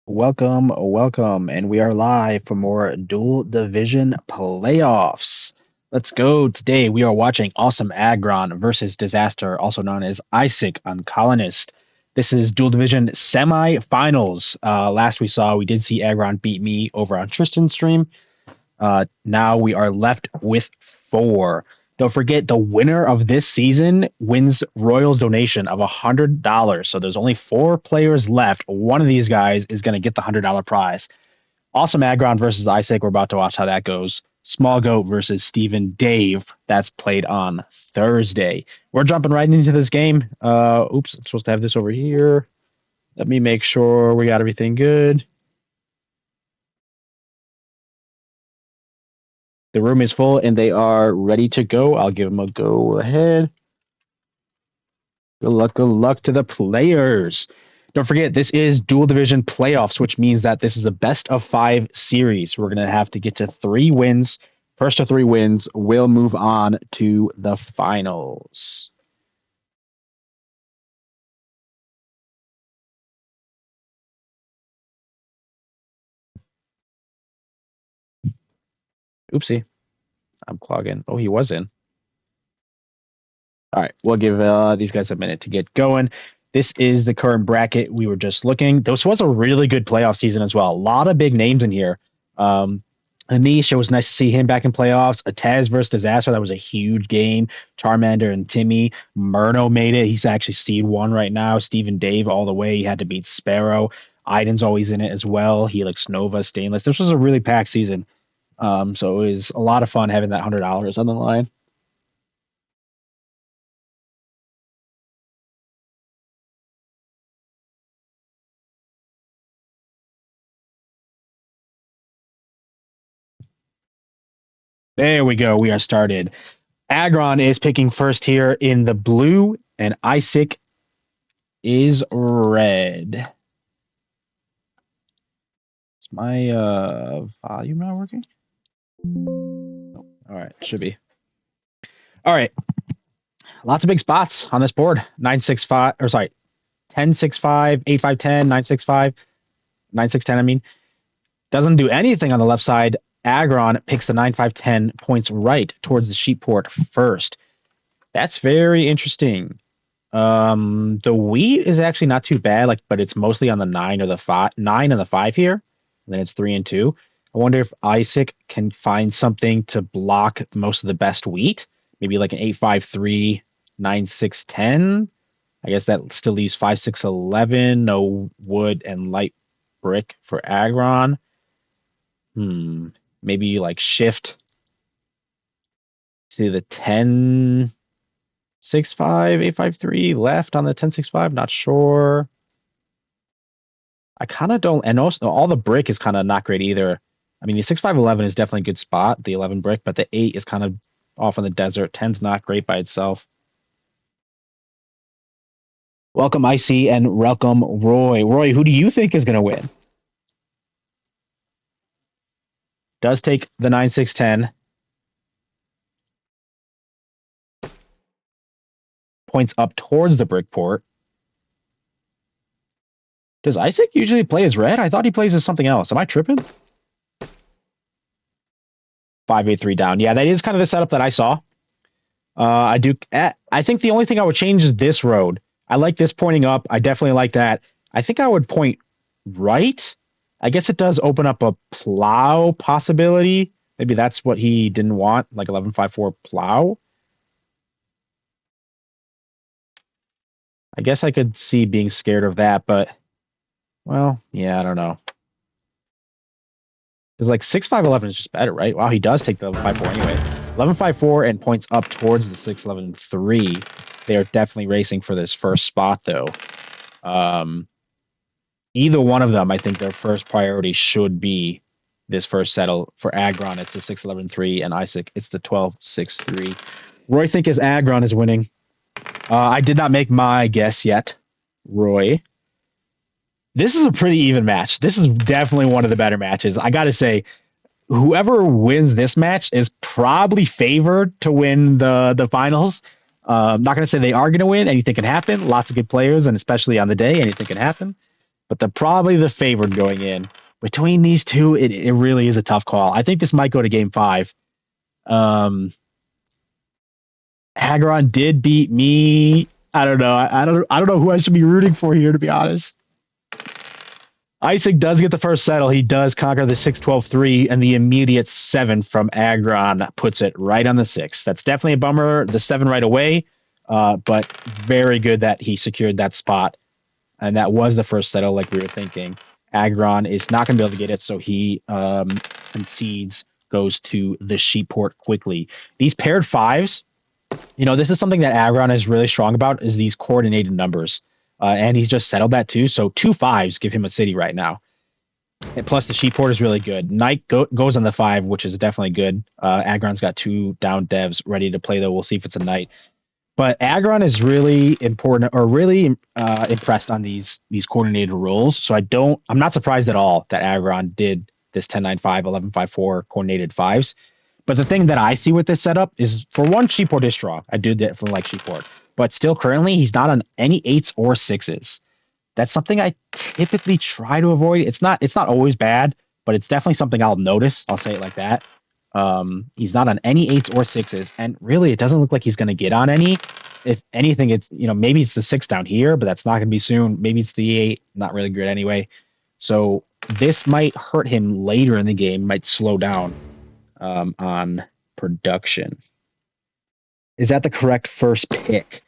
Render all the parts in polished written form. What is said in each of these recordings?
Welcome, and we are live for more Dual Division playoffs. Let's go. Today we are watching AwesomeAggron versus Disaster, also known as Eyesick on Colonist. This is Dual Division Semifinals. Last we did see Aggron beat me over on Tristan's stream. Now we are left with four. Don't forget, the winner of this season wins Royals donation of $100. So there's only four players left. One of these guys is going to get the $100 prize. AwesomeAggron versus Eyesick. We're about to watch how that goes. Small Goat versus Stephen Dave. That's played on Thursday. We're jumping right into this game. Oops, I'm supposed to have this over here. Let me make sure we got everything good. The room is full and they are ready to go. I'll give them a go ahead. Good luck to the players. Don't forget, this is Dual Division playoffs, which means that this is a best of 5 series. We're going to have to get to 3 wins. First to 3 wins will move on to the finals. Oopsie. I'm clogging. Oh, he was in. All right, we'll give these guys a minute to get going. This is the current bracket. We were just looking. This was a really good playoff season as well. A lot of big names in here. Anish, it was nice to see him back in playoffs. Atez versus Disaster, that was a huge game. Charmander and Timmy. Murno made it. He's actually seed 1 right now. Stephen Dave all the way. He had to beat Sparrow. Iden's always in it as well. Helix Nova, Stainless. This was a really packed season. So it was a lot of fun having that $100 on the line. There we go. We are started. Aggron is picking first here in the blue, and Eyesick is red. Is my volume not working? Oh, all right, should be. All right. Lots of big spots on this board. 965, or sorry, 1065, 8510, 965, 9610, I mean. Doesn't do anything on the left side. Aggron picks the 9510 points right towards the sheep port first. That's very interesting. The wheat is actually not too bad, but it's mostly on the 9 or the 5, 9 and the 5 here. And then it's 3 and 2. I wonder if Eyesick can find something to block most of the best wheat. Maybe like an 853, 9610. I guess that still leaves 5611. No wood and light brick for Aggron. Maybe like shift to the 1065, 853 left on the 1065. Not sure. I kind of don't, and also all the brick is kind of not great either. I mean, the 6511 is definitely a good spot, the 11 brick, but the 8 is kind of off in the desert. 10's not great by itself. Welcome, Icy, and welcome, Roy. Roy, who do you think is going to win? Does take the 9610. Points up towards the brick port. Does Eyesick usually play as red? I thought he plays as something else. Am I tripping? 583 down. Yeah, that is kind of the setup that I saw. I think the only thing I would change is this road. I like this pointing up. I definitely like that. I think I would point right. I guess it does open up a plow possibility. Maybe that's what he didn't want, like 1154 plow. I guess I could see being scared of that, but, well, yeah, I don't know. Because like 6511 is just better, right? Wow, he does take the 1154 anyway. 1154 and points up towards the 6113. They are definitely racing for this first spot, though. Either one of them, I think their first priority should be this first settle. For Aggron, it's the 6113, and Eyesick, it's the 1263. Roy think is Aggron is winning. I did not make my guess yet, Roy. This is a pretty even match. This is definitely one of the better matches. I got to say, whoever wins this match is probably favored to win the finals. I'm not going to say they are going to win. Anything can happen. Lots of good players, and especially on the day, anything can happen. but they're probably the favorite going in. Between these two, it really is a tough call. I think this might go to game 5. Agron did beat me. I don't know. I don't know who I should be rooting for here, to be honest. Eyesick does get the first settle. He does conquer the 6-12-3, and the immediate 7 from Aggron puts it right on the 6. That's definitely a bummer. The 7 right away, but very good that he secured that spot. And that was the first settle, like we were thinking. Aggron is not going to be able to get it, so he concedes, goes to the sheep port quickly. These paired 5s, this is something that Aggron is really strong about, is these coordinated numbers. And he's just settled that too. So 2 5s give him a city right now. And plus the sheep port is really good. Knight goes on the 5, which is definitely good. Aggron's got 2 down devs ready to play, though. We'll see if it's a knight. But Aggron is really important, or really impressed on these coordinated rules. So I'm not surprised at all that Aggron did this 10-9-5, 11-5-4 coordinated 5s. But the thing that I see with this setup is, for one, sheep port is strong. I do definitely like sheep port. But still, currently, he's not on any 8s or 6s. That's something I typically try to avoid. It's not always bad, but it's definitely something I'll notice. I'll say it like that. He's not on any 8s or 6s, and really, it doesn't look like he's going to get on any. If anything, it's maybe it's the 6 down here, but that's not going to be soon. Maybe it's the 8. Not really good anyway. So this might hurt him later in the game. Might slow down on production. Is that the correct first pick?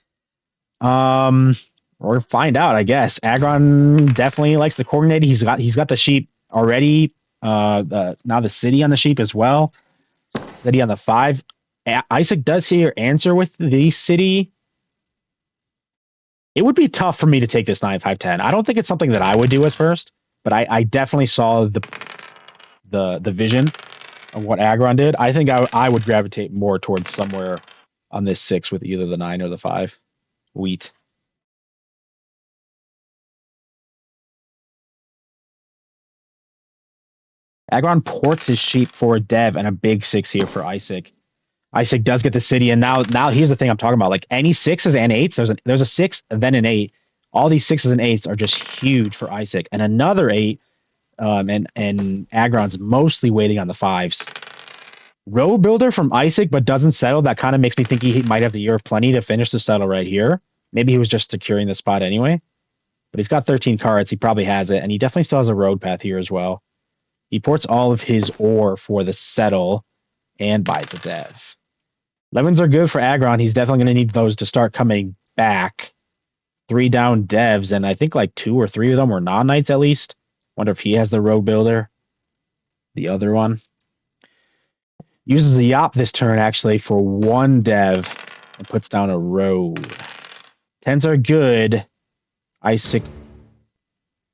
Or find out, I guess. Aggron definitely likes the coordinate. He's got the sheep already. Now the city on the sheep as well. City on the 5. Eyesick does here answer with the city. It would be tough for me to take this 9-5-10. I don't think it's something that I would do as first, but I definitely saw the vision of what Aggron did. I think I would gravitate more towards somewhere on this 6 with either the 9 or the 5. Wheat. Aggron ports his sheep for a dev and a big 6 here for Eyesick. Eyesick does get the city, and now here's the thing I'm talking about. Like any 6s and 8s, there's a 6 and then an 8. All these 6s and 8s are just huge for Eyesick, and another 8. And Aggron's mostly waiting on the 5s. Road builder from Eyesick, but doesn't settle. That kind of makes me think he might have the year of plenty to finish the settle right here. Maybe he was just securing the spot anyway. But he's got 13 cards. He probably has it, and he definitely still has a road path here as well. He ports all of his ore for the settle and buys a dev. 11s are good for Aggron. He's definitely going to need those to start coming back. 3 down devs, and I think like 2 or 3 of them were non-knights at least. Wonder if he has the road builder. The other one. Uses a Yop this turn, actually, for 1 dev and puts down a road. 10s are good. Eyesick.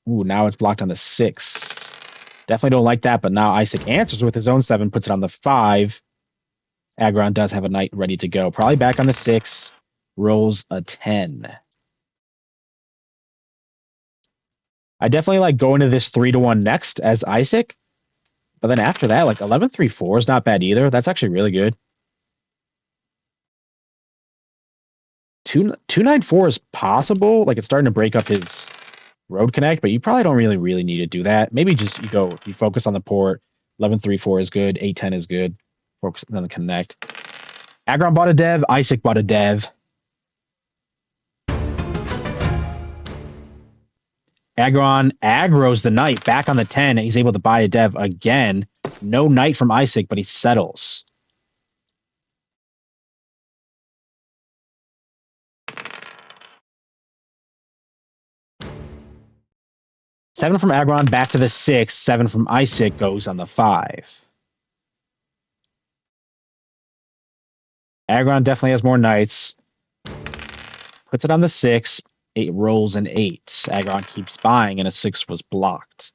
Ooh, now it's blocked on the 6. Definitely don't like that, but now Eyesick answers with his own 7, puts it on the 5. Aggron does have a knight ready to go. Probably back on the 6. Rolls a 10. I definitely like going to this 3-1 next as Eyesick. But then after that, like 11-3-4 is not bad either. That's actually really good. 2-9-4 is possible. Like it's starting to break up his road connect, but you probably don't really need to do that. Maybe just you focus on the port. 11-3-4 is good. 8-10 is good. Focus on the connect. Aggron bought a dev. Eyesick bought a dev. Aggron aggroes the knight back on the 10, and he's able to buy a dev again. No knight from Eyesick, but he settles. Seven from Aggron, back to the 6. 7 from Eyesick goes on the 5. Aggron definitely has more knights. Puts it on the 6. 8 rolls an 8. Aggron keeps buying, and a 6 was blocked.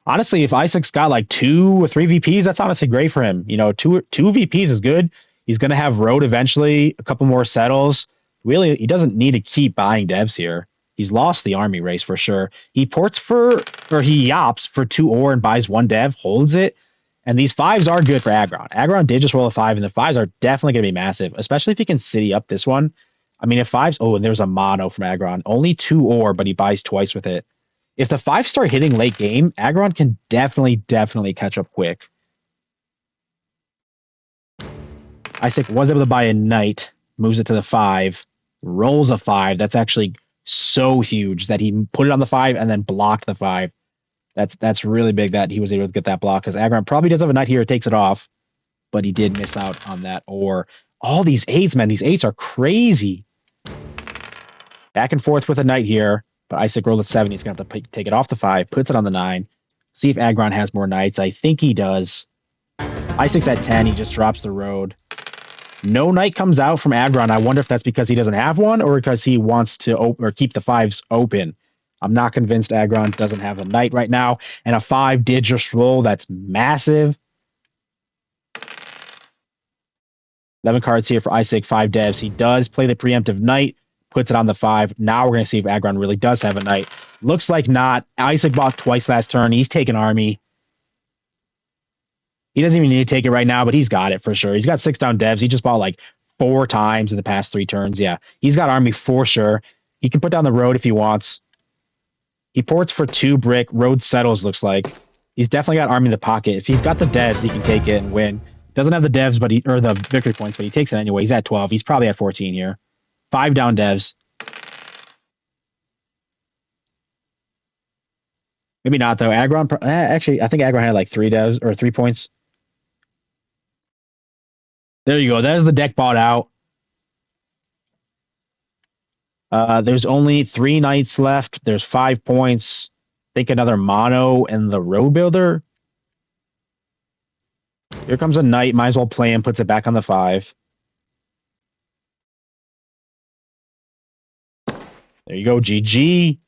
Honestly, if Eyesick's got like 2 or 3 VPs, that's honestly great for him. 2 VPs is good. He's going to have road eventually, a couple more settles. Really, he doesn't need to keep buying devs here. He's lost the army race for sure. He yops for 2 ore and buys 1 dev, holds it. And these 5s are good for Aggron. Aggron did just roll a 5, and the 5s are definitely going to be massive, especially if he can city up this one. I mean, if 5s... Oh, and there's a mono from Aggron. Only 2 ore, but he buys twice with it. If the 5 start hitting late game, Aggron can definitely catch up quick. Eyesick was able to buy a knight, moves it to the 5, rolls a 5. That's actually so huge that he put it on the 5 and then blocked the 5. That's really big that he was able to get that block, because Aggron probably does have a knight here, takes it off, but he did miss out on that. Or all these 8s, man, these 8s are crazy. Back and forth with a knight here, but Eyesick rolled a 7. He's going to have to take it off the 5, puts it on the 9. See if Aggron has more knights. I think he does. Eyesick's at 10. He just drops the road. No knight comes out from Aggron. I wonder if that's because he doesn't have one or because he wants to or keep the 5s open. I'm not convinced Aggron doesn't have a knight right now. And a 5 did just roll. That's massive. 11 cards here for Eyesick, 5 devs. He does play the preemptive knight, puts it on the 5. Now we're going to see if Aggron really does have a knight. Looks like not. Eyesick bought twice last turn. He's taking army. He doesn't even need to take it right now, but he's got it for sure. He's got 6 down devs. He just bought like 4 times in the past 3 turns. Yeah, he's got army for sure. He can put down the road if he wants. He ports for 2 brick. Road settles, looks like. He's definitely got army in the pocket. If he's got the devs, he can take it and win. Doesn't have the devs, but or the victory points, but he takes it anyway. He's at 12. He's probably at 14 here. 5 down devs. Maybe not, though. Aggron, actually, I think Aggron had like 3 devs or 3 points. There you go. There's the deck bought out. There's only 3 knights left. There's 5 points. I think another mono and the road builder. Here comes a knight. Might as well play him. Puts it back on the 5. There you go. GG.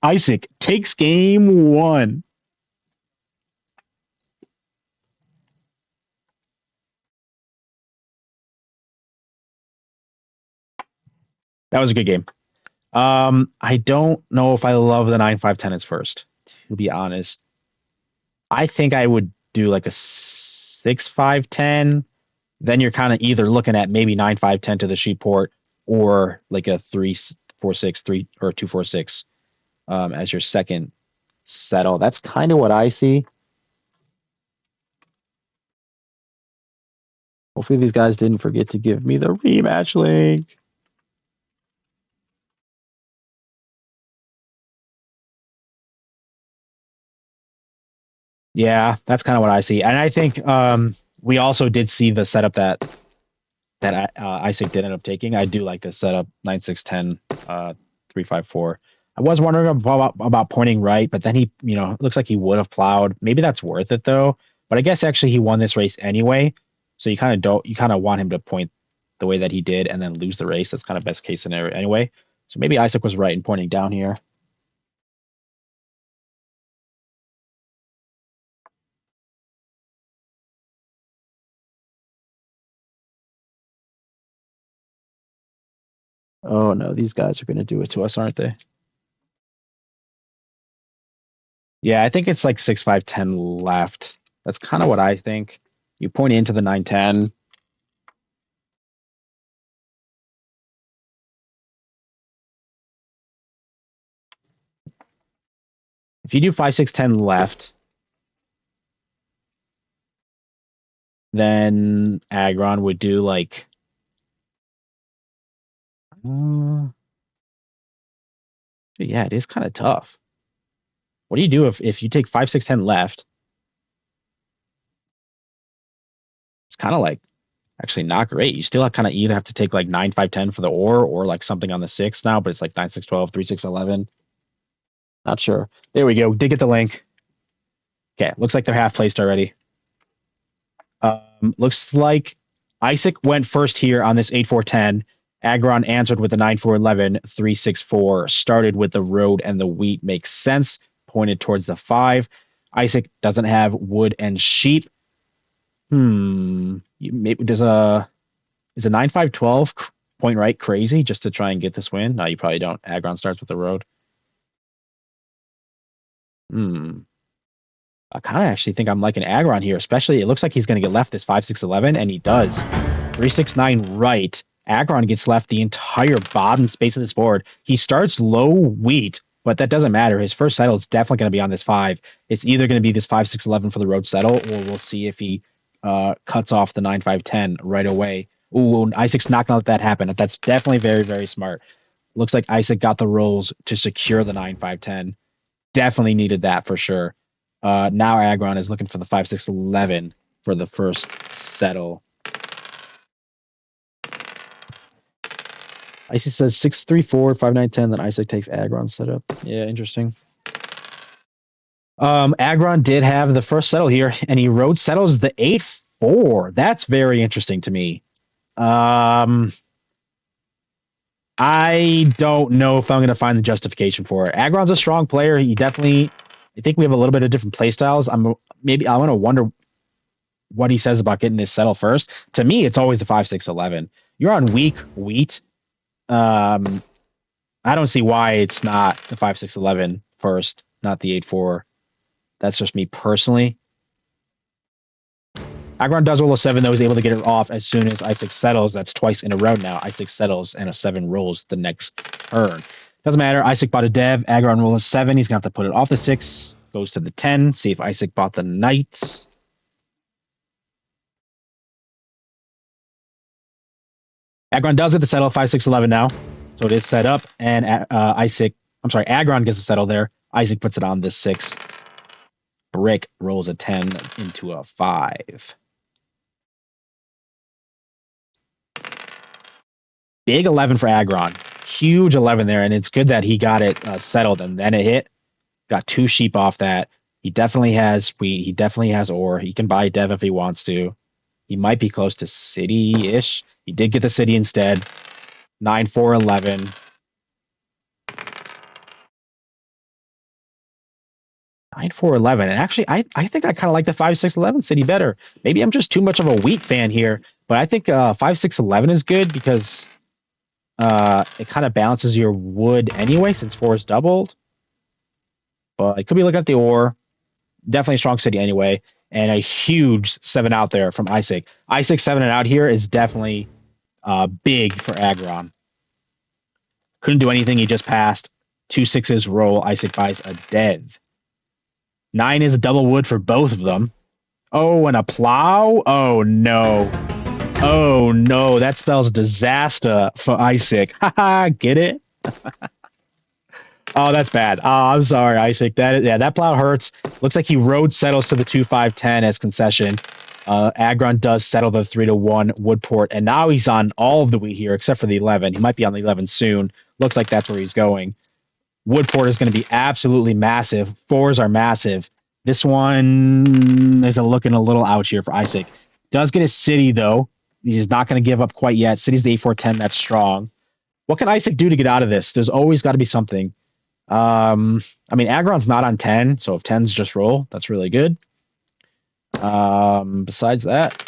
Eyesick takes game 1. That was a good game. I don't know if I love the 9-5-10 as first, to be honest. I think I would do like a 6-5-10. Then you're kind of either looking at maybe 9-5-10 to the sheep port or like a 3-4-6, 3 or 2-4-6 as your second settle. That's kind of what I see. Hopefully these guys didn't forget to give me the rematch link. Yeah, that's kind of what I see. And I think we also did see the setup that Eyesick did end up taking. I do like this setup, 9-6-10, 3-5-4. I was wondering about pointing right, but then he, it looks like he would have plowed. Maybe that's worth it though. But I guess actually he won this race anyway. So you kind of want him to point the way that he did and then lose the race. That's kind of best case scenario anyway. So maybe Eyesick was right in pointing down here. Oh no, these guys are going to do it to us, aren't they? Yeah, I think it's like 6-5-10 left. That's kind of what I think. You point into the 9-10. If you do 5-6-10 left, then Aggron would do like yeah, it is kind of tough. What do you do if you take 5-6-10 left? It's kind of like actually not great. You still kind of either have to take like 9-5-10 for the or like something on the 6 now, but it's like 9-6-12, 3-6-11. Not sure. There we go. Did get the link. Okay, looks like they're half placed already. Looks like Eyesick went first here on this 8-4-10. Aggron answered with the 9-4-11, 3-6-4. Started with the road and the wheat. Makes sense. Pointed towards the 5. Eyesick doesn't have wood and sheep. Maybe is a 9-5-12 point right crazy just to try and get this win? No, you probably don't. Aggron starts with the road. I kind of actually think I'm liking Aggron here, especially it looks like he's going to get left this 5-6-11, and he does. 3-6-9 right. Aggron gets left the entire bottom space of this board. He starts low wheat, but that doesn't matter. His first settle is definitely going to be on this 5. It's either going to be this 5, 6, 11 for the road settle, or we'll see if he cuts off the 9, 5, 10 right away. Ooh, Eyesick's not going to let that happen. That's definitely very, very smart. Looks like Eyesick got the rolls to secure the 9, 5, 10. Definitely needed that for sure. Now Aggron is looking for the 5, 6, 11 for the first settle. Icy says 6, 3, 4, 5, 9, 10. Then Eyesick takes Aggron setup. Yeah, interesting. Aggron did have the first settle here, and he road settles the 8, 4. That's very interesting to me. I don't know if I'm going to find the justification for it. Aggron's a strong player. He definitely, I think we have a little bit of different play styles. I want to wonder what he says about getting this settle first. To me, it's always the 5, 6, 11. You're on weak wheat. I don't see why it's not the 5, 6, 11 first, not the 8, 4. That's just me personally. Aggron does roll a 7, though. He's able to get it off as soon as Eyesick settles. That's twice in a row now. Eyesick settles, and a 7 rolls the next turn. Doesn't matter. Eyesick bought a dev. Aggron rolls a 7. He's going to have to put it off the 6. Goes to the 10. See if Eyesick bought the knight. Aggron does get the settle 5, 6, 11 now. So it is set up. And Aggron gets a settle there. Eyesick puts it on this 6. Brick rolls a 10 into a 5. Big 11 for Aggron. Huge 11 there, and it's good that he got it settled and then it hit. Got 2 sheep off that. He definitely has wheat. He definitely has ore. He can buy dev if he wants to. He might be close to city-ish. He did get the city instead. 9, 4, 11. Nine, 4, 11. And actually, I think I kind of like the 5, 6, 11 city better. Maybe I'm just too much of a wheat fan here, but I think 5, 6, 11 is good because it kind of balances your wood anyway since 4 is doubled. But I could be looking at the ore. Definitely a strong city anyway. And a huge 7 out there from Eyesick. Eyesick 7 and out here is definitely big for Aggron. Couldn't do anything. He just passed. 2 6s roll. Eyesick buys a dev. 9 is a double wood for both of them. Oh, and a plow? Oh, no. Oh, no. That spells disaster for Eyesick. Haha, get it? Oh, that's bad. Oh, I'm sorry, Eyesick. That plow hurts. Looks like he road settles to the 2, 5, 10 as concession. Aggron does settle the 3 to 1 Woodport, and now he's on all of the wheat here except for the 11. He might be on the 11 soon. Looks like that's where he's going. Woodport is going to be absolutely massive. 4s are massive. This one is looking a little ouch here for Eyesick. Does get his city, though. He's not going to give up quite yet. City's the 8, 4, 10. That's strong. What can Eyesick do to get out of this? There's always got to be something. I mean, Aggron's not on 10, so if 10s just roll, that's really good. Besides that,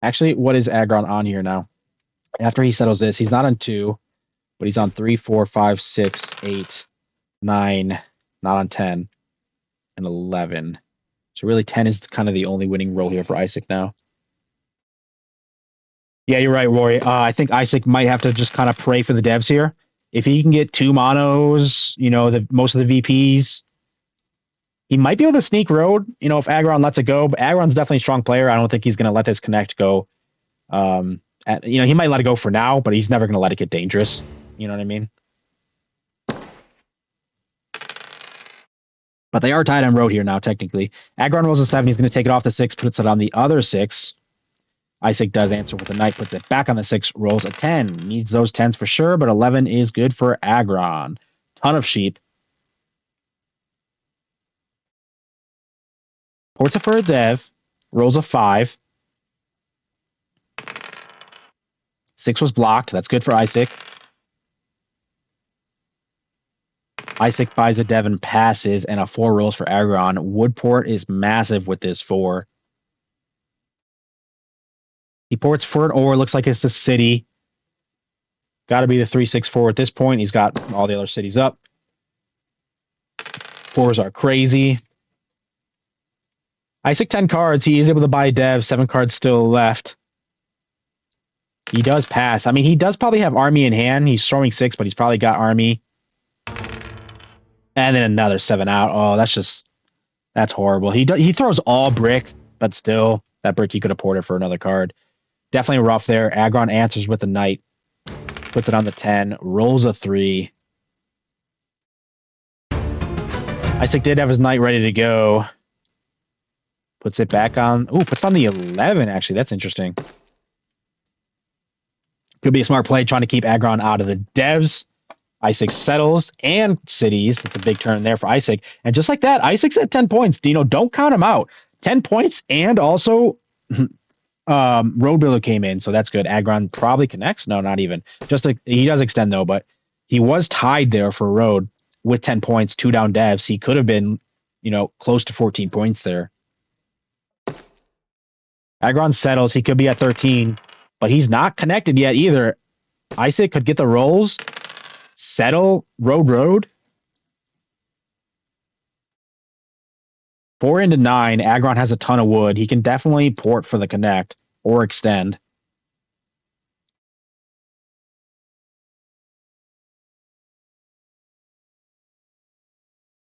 actually, what is Aggron on here now? After he settles this, he's not on 2, but he's on 3, 4, 5, 6, 8, 9, not on 10, and 11. So really 10 is kind of the only winning roll here for Eyesick now. Yeah, you're right, Rory. I think Eyesick might have to just kind of pray for the devs here. If he can get 2 monos, most of the VPs, he might be able to sneak road, if Aggron lets it go. But Aggron's definitely a strong player. I don't think he's going to let this connect go. He might let it go for now, but he's never going to let it get dangerous. You know what I mean? But they are tied on road here now, technically. Aggron rolls a 7. He's going to take it off the 6, puts it on the other 6. Eyesick does answer with a knight, puts it back on the 6, rolls a 10. Needs those 10s for sure, but 11 is good for Aggron. Ton of sheep. Ports it for a dev. Rolls a 5. 6 was blocked. That's good for Eyesick. Eyesick buys a dev and passes, and a 4 rolls for Aggron. Woodport is massive with this 4. He ports for an ore. Looks like it's the city. Got to be the 3, 6, 4 at this point. He's got all the other cities up. 4s are crazy. Eyesick 10 cards. He is able to buy a dev. 7 cards still left. He does pass. I mean, he does probably have army in hand. He's throwing 6, but he's probably got army. And then another 7 out. Oh, that's horrible. He throws all brick, but still, that brick he could have ported for another card. Definitely rough there. Aggron answers with a knight, puts it on the 10, rolls a 3. Eyesick did have his knight ready to go. Puts it back on. Ooh, puts it on the 11, actually. That's interesting. Could be a smart play trying to keep Aggron out of the devs. Eyesick settles and cities. That's a big turn there for Eyesick. And just like that, Eyesick's at 10 points. Dino, don't count him out. 10 points and also Road Builder came in, so that's good. Aggron probably connects. No, not even. He does extend though, but he was tied there for Road with 10 points, 2 down devs. He could have been, close to 14 points there. Aggron settles. He could be at 13, but he's not connected yet either. Eyesick could get the rolls, settle, road. 4 into 9. Aggron has a ton of wood. He can definitely port for the connect or extend.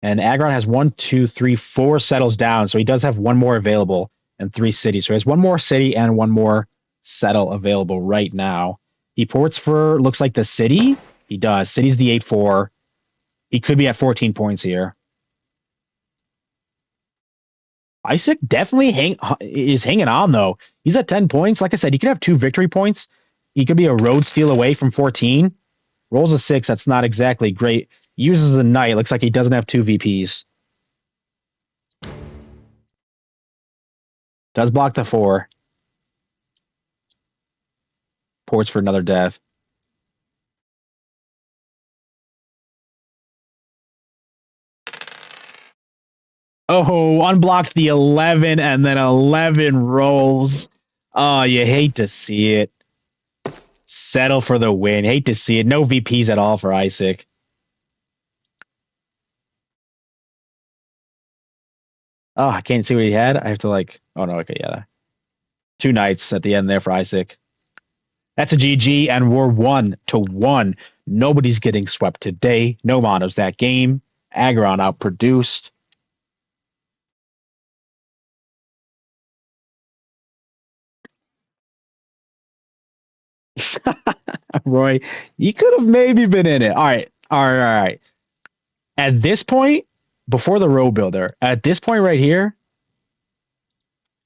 And Aggron has 1, 2, 3, 4 settles down. So he does have one more available and 3 cities. So he has one more city and one more settle available right now. He ports for, looks like the city. He does. City's the 8-4. He could be at 14 points here. Eyesick definitely is hanging on, though. He's at 10 points. Like I said, he could have 2 victory points. He could be a road steal away from 14. Rolls a 6. That's not exactly great. Uses the knight. Looks like he doesn't have 2 VPs. Does block the 4. Ports for another death. Oh, unblocked the 11 and then 11 rolls. Oh, you hate to see it. Settle for the win. Hate to see it. No VPs at all for Eyesick. Oh, I can't see what he had. I have to oh no, okay, yeah. 2 knights at the end there for Eyesick. That's a GG, and we're 1-1. Nobody's getting swept today. No monos that game. Aggron outproduced. Roy, you could have maybe been in it. All right. At this point, before the row builder, at this point right here,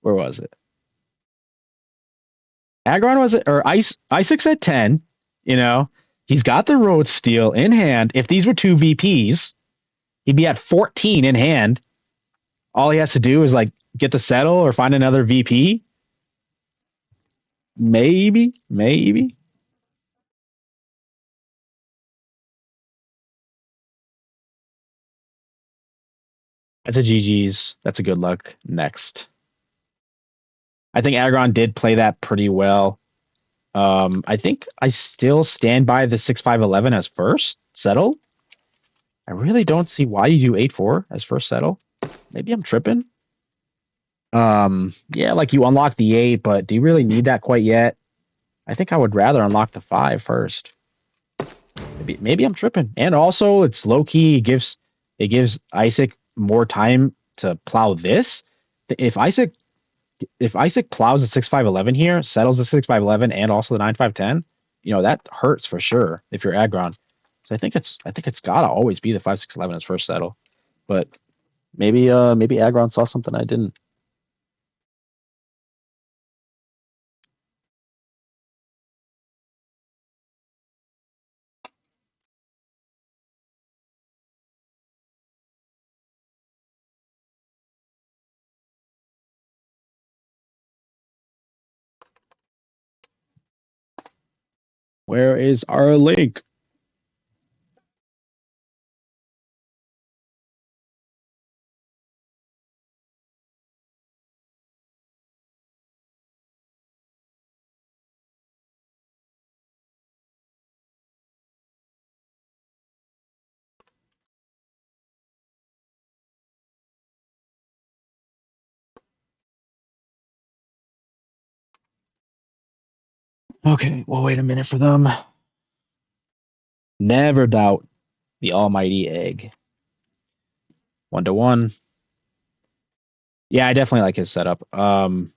where was it? Aggron was it, or Eyesick's at 10, he's got the road steal in hand. If these were 2 VPs, he'd be at 14 in hand. All he has to do is get the settle or find another VP. Maybe. That's a GG's. That's a good luck. Next. I think Aggron did play that pretty well. I think I still stand by the 6-5-11 as first settle. I really don't see why you do 8-4 as first settle. Maybe I'm tripping. Yeah, you unlock the 8, but do you really need that quite yet? I think I would rather unlock the 5 first. Maybe I'm tripping. And also, it's low key. It gives Eyesick more time to plow this. If Eyesick plows the 6-5-11 here, settles the 6-5-11, and also the 9-5-10, that hurts for sure if you're Aggron. So I think it's gotta always be the 5-6-11 as first settle. But maybe Aggron saw something I didn't. Where is our link? Okay, we'll wait a minute for them. Never doubt the almighty egg. 1-1. Yeah, I definitely like his setup. 8-4-10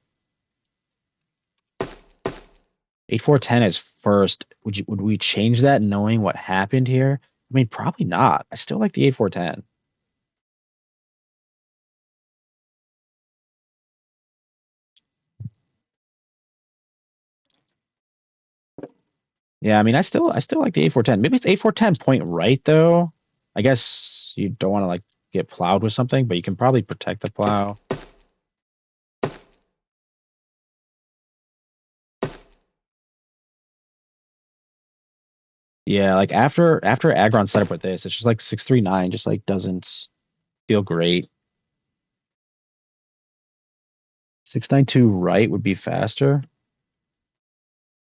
is first. Would we change that knowing what happened here? I mean, probably not. I still like the 8-4-10. Yeah, I mean, I still like the 8-4-10. Maybe it's 8-4-10 point right though. I guess you don't want to like get plowed with something, but you can probably protect the plow. Yeah, like after Aggron set up with this, it's just like 6-3-9 just like doesn't feel great. 6-9-2 right would be faster.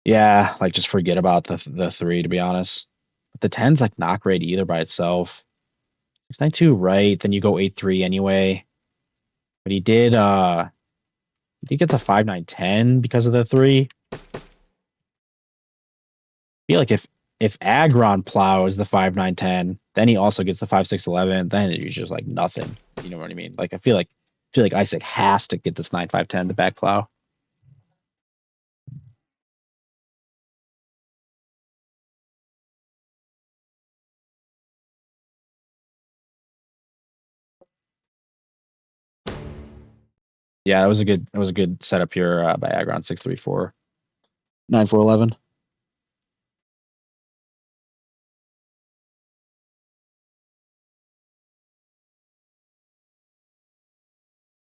Yeah, like just forget about the three to be honest. But the 10's like not great either by itself. 6-9-2 right, then you go 8-3 anyway. But he did get the 5-9-10 because of the three. I feel like if Aggron plows the 5-9-10, then he also gets the 5-6-11, then it's just like nothing. You know what I mean? Like I feel like Eyesick has to get this 9-5-10 the back plow. Yeah, that was a good setup here by Aggron 6-3-4. 9-4-11.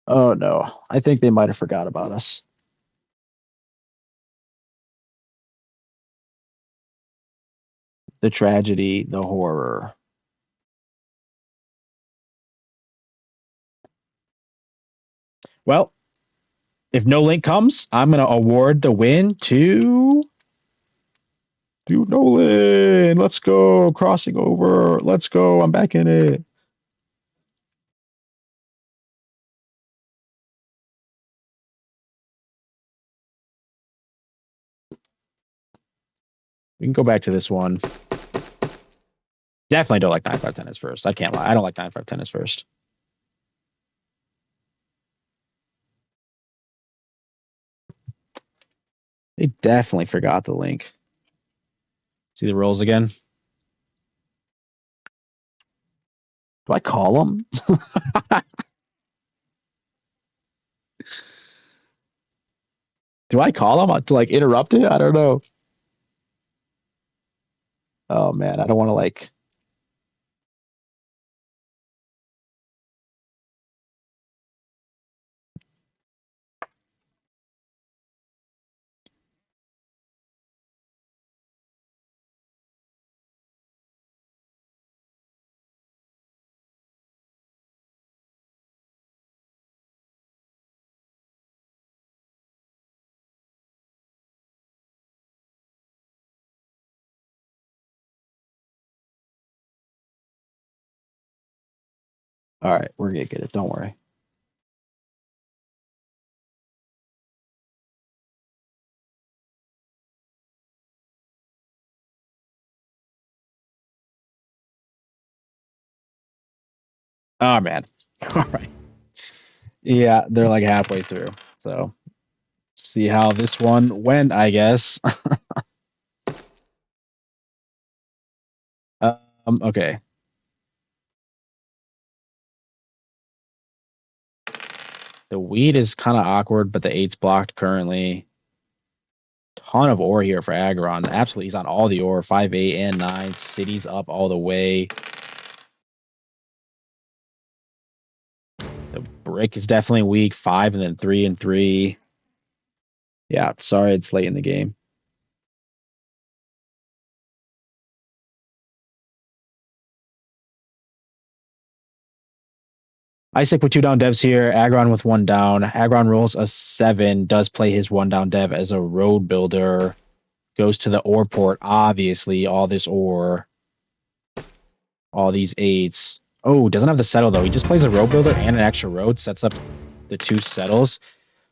Oh no. I think they might have forgot about us. The tragedy, the horror. Well, if no link comes, I'm gonna award the win to Nolan. Let's go. Crossing over. Let's go. I'm back in it. We can go back to this one. Definitely don't like 9-5-10 as first. I can't lie. I don't like 9-5-10 as first. They definitely forgot the link. See the rolls again? Do I call them? Do I call them to like interrupt it? I don't know. Oh man, I don't want to like. All right, we're gonna get it. Don't worry. Oh man. All right. Yeah, they're like halfway through. So see how this one went, I guess. Okay. The weed is kind of awkward, but the eight's blocked currently. Ton of ore here for Aggron. Absolutely, he's on all the ore. 5, 8, and 9. City's up all the way. The brick is definitely weak. 5 and then 3 and 3. Yeah, sorry, it's late in the game. Eyesick with 2 down devs here. Aggron with 1 down. Aggron rolls a 7. Does play his 1 down dev as a road builder. Goes to the ore port. Obviously, all this ore. All these 8s. Oh, doesn't have the settle though. He just plays a road builder and an extra road. Sets up the 2 settles.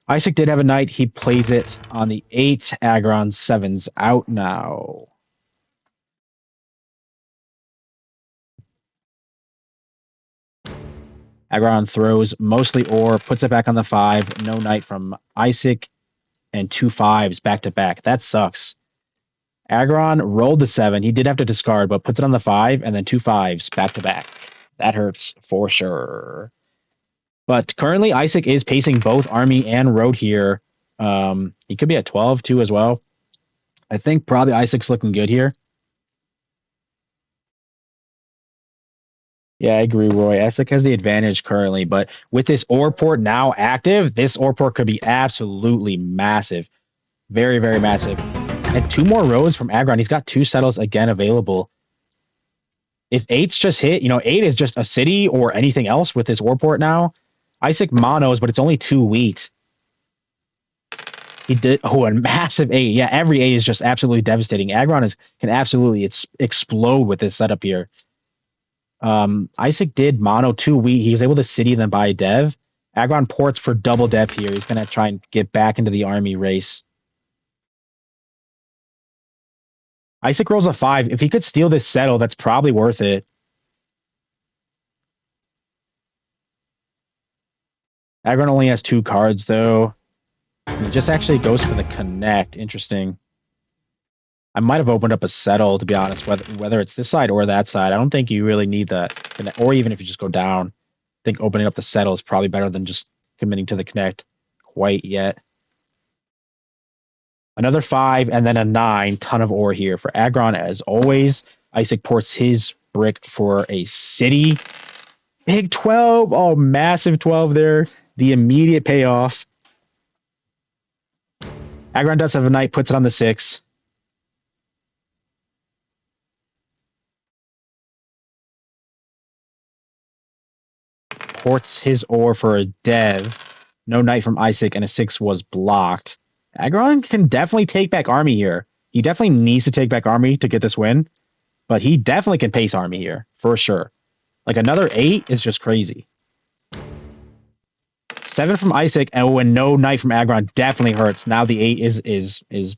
Eyesick did have a knight. He plays it on the 8. Aggron 7's out now. Aggron throws mostly ore, puts it back on the 5. No knight from Eyesick, and 2 5s back to back. That sucks. Aggron rolled the 7. He did have to discard, but puts it on the 5 and then 2 5s back to back. That hurts for sure. But currently, Eyesick is pacing both Army and Road here. He could be at 12 too as well. I think probably Eyesick's looking good here. Yeah, I agree, Roy. Eyesick has the advantage currently, but with this ore port now active, this ore port could be absolutely massive. Very, very massive. And 2 more roads from Aggron. He's got 2 settles again available. If 8's just hit, 8 is just a city or anything else with this ore port now. Eyesick monos, but it's only 2 wheat. He did a massive 8. Yeah, every 8 is just absolutely devastating. Aggron can absolutely explode with this setup here. Eyesick did mono 2 wheat. He was able to city and then buy a dev. Aggron ports for double dev here. He's going to try and get back into the army race. Eyesick rolls a 5. If he could steal this settle, that's probably worth it. Aggron only has 2 cards, though. He just actually goes for the connect. Interesting. I might have opened up a settle, to be honest, whether it's this side or that side. I don't think you really need that, or even if you just go down. I think opening up the settle is probably better than just committing to the connect quite yet. Another 5 and then a 9. Ton of ore here for Aggron, as always. Eyesick ports his brick for a city. Big 12. Oh, massive 12 there. The immediate payoff. Aggron does have a knight, puts it on the 6. Ports his ore for a dev. No knight from Eyesick, and a 6 was blocked. Aggron can definitely take back army here. He definitely needs to take back army to get this win, but he definitely can pace army here, for sure. Like, another 8 is just crazy. 7 from Eyesick, and no knight from Aggron definitely hurts. Now the 8 is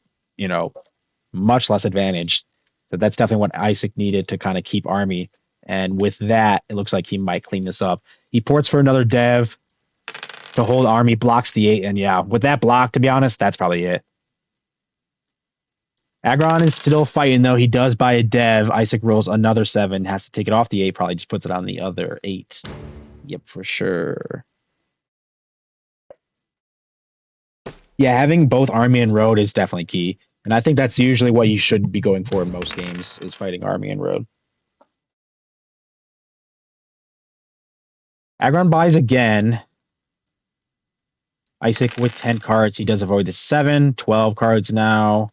much less advantaged. But that's definitely what Eyesick needed to kind of keep army. And with that, it looks like he might clean this up. He ports for another dev to hold army, blocks the 8, and yeah, with that block, to be honest, that's probably it. Aggron is still fighting, though. He does buy a dev. Eyesick rolls another 7, has to take it off the 8, probably just puts it on the other 8. Yep, for sure. Yeah, having both army and road is definitely key. And I think that's usually what you should be going for in most games, is fighting army and road. Aggron buys again. Eyesick with 10 cards. He does avoid the 7. 12 cards now.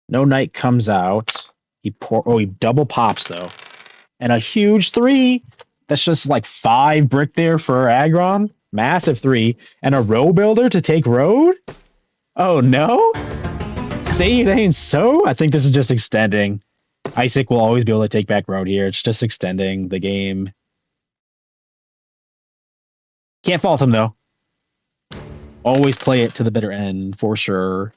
No knight comes out. He double pops, though. And a huge 3. That's just like 5 brick there for Aggron. Massive 3. And a row builder to take road? Oh, no? Say it ain't so? I think this is just extending. Eyesick will always be able to take back road here. It's just extending the game. Can't fault him, though. Always play it to the bitter end, for sure.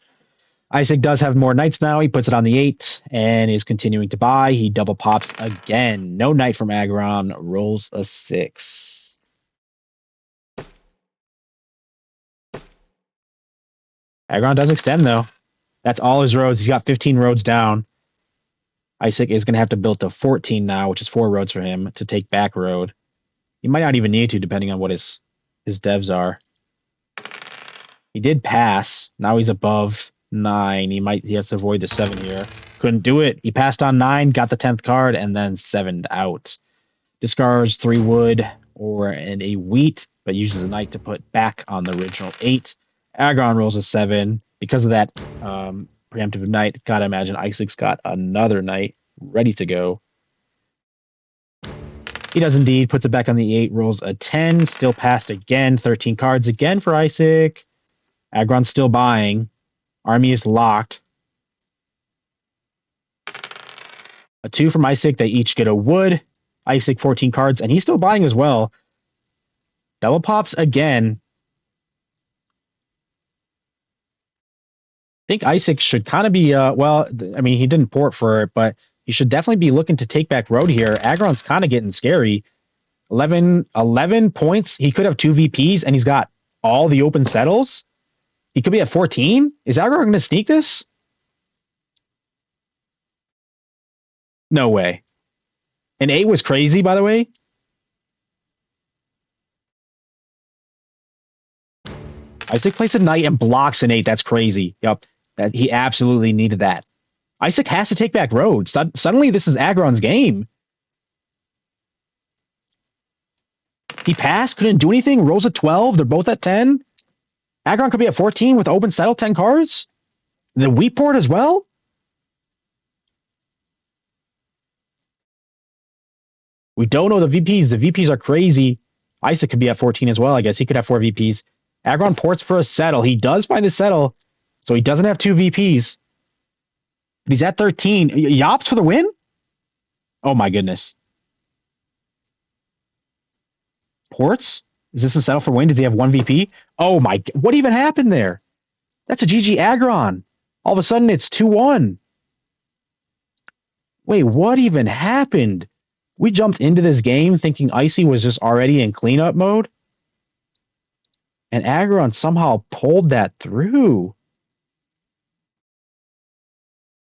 Eyesick does have more knights now. He puts it on the 8 and is continuing to buy. He double pops again. No knight from Aggron. Rolls a 6. Aggron does extend, though. That's all his roads. He's got 15 roads down. Eyesick is going to have to build to 14 now, which is 4 roads for him to take back road. He might not even need to, depending on what his devs are. He did pass. Now he's above 9. He has to avoid the 7 here. Couldn't do it. He passed on 9, got the 10th card, and then 7'd out. Discards 3 wood and a wheat, but uses a knight to put back on the original 8. Aggron rolls a 7. Because of that preemptive knight, gotta imagine Eyesick's got another knight ready to go. He does indeed. Puts it back on the 8, rolls a 10. Still passed again. 13 cards again for Eyesick. Aggron's still buying. Army is locked. A 2 from Eyesick. They each get a wood. Eyesick 14 cards, and he's still buying as well. Double pops again. I think Eyesick should kind of be, he didn't port for it, but You should definitely be looking to take back road here. Aggron's kind of getting scary. 11 points. He could have 2 VPs, and he's got all the open settles. He could be at 14. Is Aggron going to sneak this? No way. And 8 was crazy, by the way. Eyesick plays a knight and blocks an 8. That's crazy. Yep. He absolutely needed that. Eyesick has to take back road. Suddenly, this is Aggron's game. He passed, couldn't do anything. Rolls at 12. They're both at 10. Aggron could be at 14 with open settle 10 cards. The wheat port as well. We don't know the VPs. The VPs are crazy. Eyesick could be at 14 as well. I guess he could have 4 VPs. Aggron ports for a settle. He does find the settle, so he doesn't have 2 VPs. But he's at 13. Yops for the win? Oh my goodness. Ports? Is this a settle for win? Does he have 1 VP? Oh my, what even happened there? That's a GG Aggron. All of a sudden it's 2-1. Wait, what even happened? We jumped into this game thinking Icy was just already in cleanup mode. And Aggron somehow pulled that through.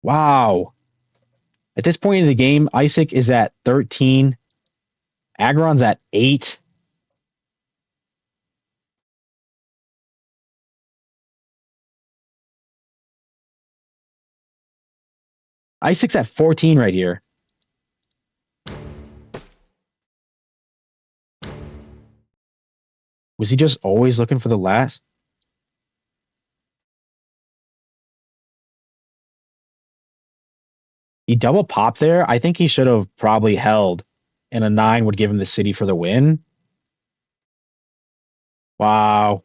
Wow. At this point in the game, Eyesick is at 13. Aggron's at 8. Eyesick's at 14 right here. Was he just always looking for the last? He double popped there. I think he should have probably held, and a 9 would give him the city for the win. Wow.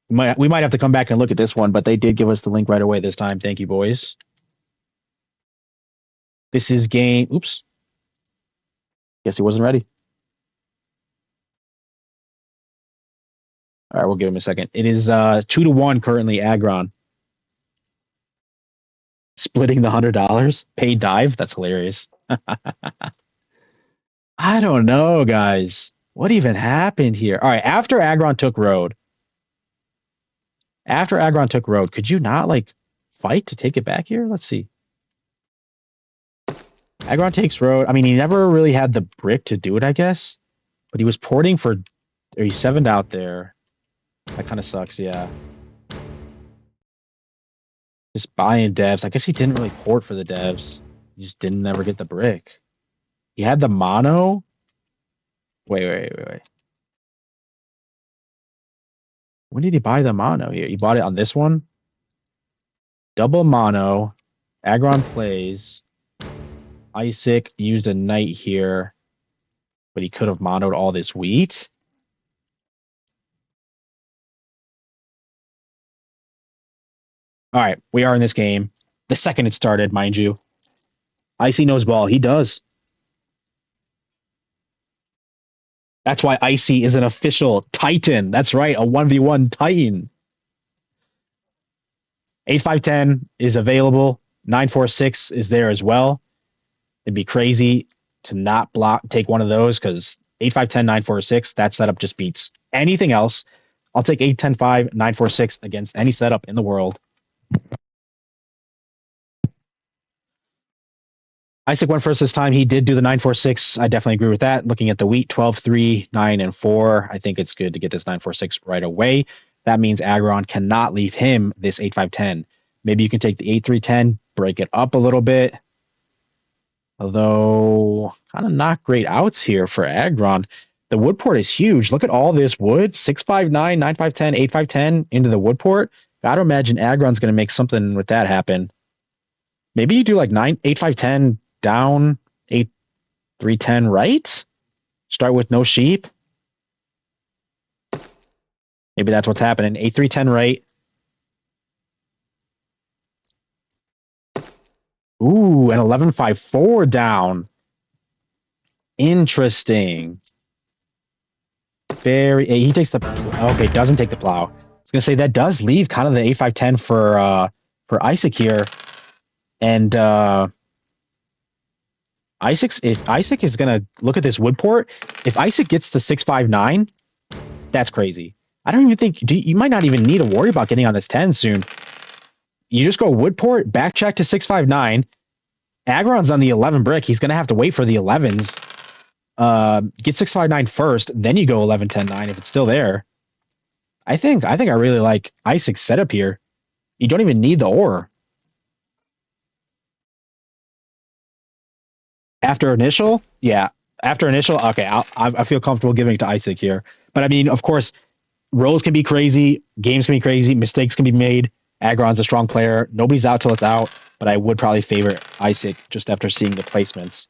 We might have to come back and look at this one, but they did give us the link right away this time. Thank you, boys. This is game... Oops. Guess he wasn't ready. All right, we'll give him a second. It is 2-1 currently, Aggron. Splitting the $100. Paid dive? That's hilarious. I don't know, guys. What even happened here? All right, after Aggron took road. Could you not, like, fight to take it back here? Let's see. Aggron takes road. I mean, he never really had the brick to do it, I guess. But he was porting for... Or he 7'd out there. That kind of sucks, yeah. Just buying devs. I guess he didn't really port for the devs. He just didn't ever get the brick. He had the mono. Wait. When did he buy the mono here? He bought it on this one? Double mono. Aggron plays. Eyesick used a knight here. But he could have monoed all this wheat. All right, we are in this game. The second it started, mind you. Icy knows ball. He does. That's why Icy is an official Titan. That's right, a 1v1 Titan. 8-5-10 is available. 9-4-6 is there as well. It'd be crazy to not take one of those because 8-5-10, 9-4-6, that setup just beats anything else. I'll take 8-10-5, 9-4-6 against any setup in the world. Eyesick went first this time. He did do the 9-4-6. I definitely agree with that. Looking at the wheat, 12-3, 9, and 4. I think it's good to get this 9-4-6 right away. That means Aggron cannot leave him this 8-5-10. Maybe you can take the 8-3-10, break it up a little bit. Although, kind of not great outs here for Aggron. The wood port is huge. Look at all this wood. 6-5-9, 9-5-10, 8-5-10 into the wood port. Gotta imagine Aggron's going to make something with that happen. Maybe you do like 8-5-10 down, 8-3-10 right? Start with no sheep. Maybe that's what's happening. 8-3-10 right. Ooh, and 11-5-4 down. Interesting. He takes the... Okay, doesn't take the plow. I was going to say, that does leave kind of the 8-5-10 for Eyesick here. And if Eyesick is going to look at this wood port, if Eyesick gets the 659, that's crazy. I don't even think you might not even need to worry about getting on this 10 soon. You just go wood port, backtrack to 659. Aggron's on the 11 brick. He's going to have to wait for the 11s. Get 659 first, then you go 11, 10, 9 if it's still there. I think I really like Eyesick's setup here. You don't even need the ore. After initial, yeah. After initial, okay, I feel comfortable giving it to Eyesick here. But I mean, of course, rolls can be crazy, games can be crazy, mistakes can be made. Aggron's a strong player. Nobody's out till it's out, but I would probably favor Eyesick just after seeing the placements.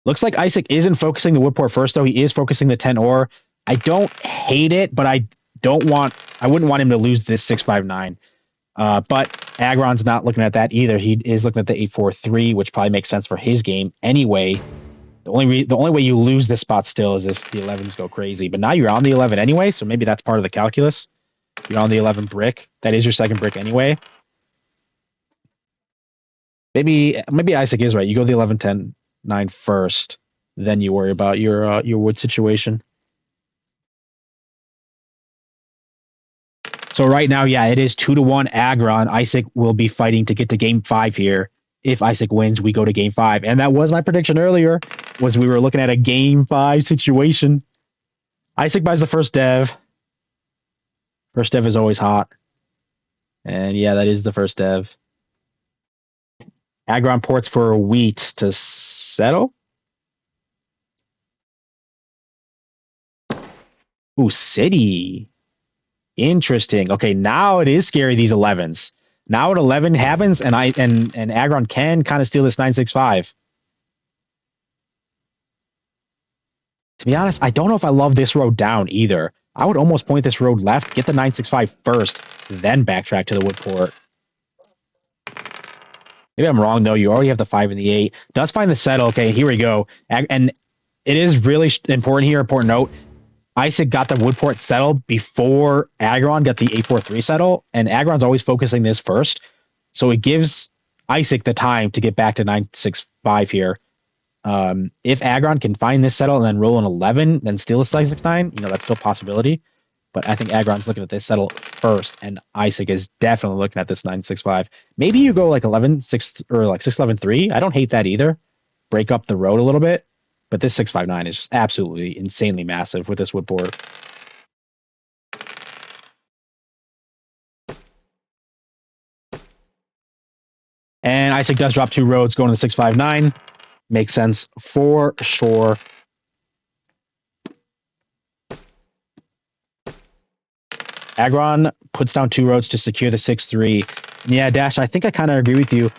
Looks like Eyesick isn't focusing the wood port first, though. He is focusing the 10 ore. I don't hate it, but I wouldn't want him to lose this 659. But Aggron's not looking at that either. He is looking at the 843, which probably makes sense for his game anyway. The only way you lose this spot still is if the 11s go crazy. But now you're on the 11 anyway, so maybe that's part of the calculus. You're on the 11 brick. That is your second brick anyway. Maybe Eyesick is right. You go the 11, 10, 9 first, then you worry about your wood situation. So right now, yeah, it is 2-1 Aggron. Eyesick will be fighting to get to game 5 here. If Eyesick wins, we go to game 5. And that was my prediction earlier, was we were looking at a game 5 situation. Eyesick buys the first dev. First dev is always hot. And yeah, that is the first dev. Aggron ports for wheat to settle. Ooh, city. Interesting. Okay, now it is scary, these 11s. Now at 11 happens, and Aggron can kind of steal this 965. To be honest, I don't know if I love this road down either. I would almost point this road left, get the 965 first, then backtrack to the wood port. Maybe I'm wrong, though. You already have the 5 and the 8. Does find the settle. Okay, here we go. And it is really important here, important note. Eyesick got the wood port settled before Aggron got the 843 settle, and Aggron's always focusing this first. So it gives Eyesick the time to get back to 965 here. If Aggron can find this settle and then roll an 11, then steal a 669, that's still a possibility. But I think Aggron's looking at this settle first, and Eyesick is definitely looking at this 965. Maybe you go like 11, 6, or like 611, 3. I don't hate that either. Break up the road a little bit. But this 659 is just absolutely insanely massive with this wood board. And Eyesick does drop 2 roads going to the 659. Makes sense for sure. Aggron puts down 2 roads to secure the 6-3. Yeah, Dash, I think I kind of agree with you.